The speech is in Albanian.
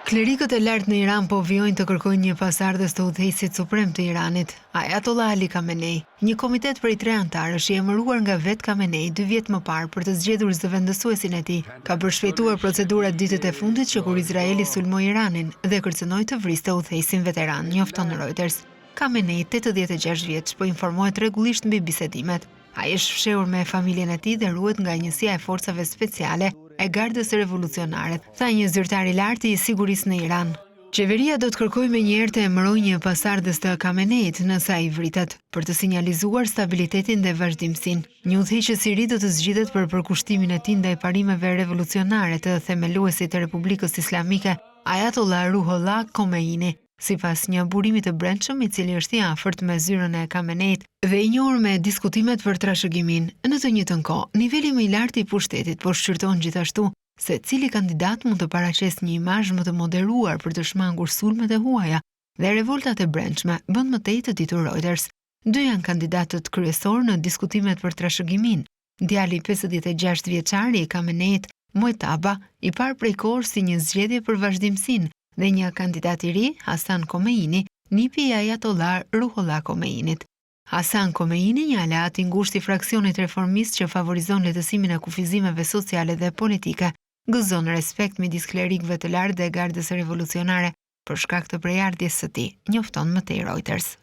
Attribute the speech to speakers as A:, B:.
A: Klerikët e lartë në Iran po vjojnë të kërkojnë një pasardhës të udhëheqësit suprem të Iranit, Ayatollah Ali Khamenei. Një komitet prej 3 anëtarësh i emëruar nga vetë Khamenei 2 vjet më parë për të zgjedhur zëvendësuesin e tij, ka përshpejtuar procedurat ditët e fundit që kur Izraeli sulmoi Iranin dhe kërcënoi të vriste udhëheqësin veteran, njofton Reuters. Khamenei, 86 vjeç, po informohet rregullisht mbi bisedimet. Ai është fshehur me familjen e tij dhe ruhet nga njësia e forcave speciale e Gardës Revolucionare, tha një zyrtar i lartë i sigurisë në Iran. Qeveria do të kërkojë menjëherë të emërojë një pasardhës të Khameneit nëse ai vritet, për të sinjalizuar stabilitetin dhe vazhdimsinë. Një udhëheqës i ri do të zgjidhet për përkushtimin e tij ndaj parimeve revolucionare të themeluesit të Republikës Islamike, Ayatollah Ruhollah Khomeini, sipas një burimi të brendshëm i cili është i afërt me zyrën e Khameneit dhe i njohur me diskutimet për trashëgimin. Në të njëjtën kohë, niveli më i lartë i pushtetit po shqyrton gjithashtu se cili kandidat mund të paraqesë një imazh më të moderuar për të shmangur sulmet e huaja dhe revoltat e brendshme, bën më tej të ditur Reuters. 2 janë kandidatët kryesor në diskutimet për trashëgimin. Djali 56 vjeçari i Khameneit, Mojtaba, i parë prej kohësh si një zgjedhje për vazhdimsinë, dhe një kandidat i ri, Hasan Khomeini, nipi i Ayatollah Ruhollah Khomeinit. Hasan Khomeini, një aleat i ngushtë i fraksionit reformist që favorizon lehtësimin e kufizimeve sociale dhe politike, gëzon respekt midis klerikëve të lartë dhe Gardës Revolucionare për shkak të prejardhjes së tij, njofton më tej Reuters.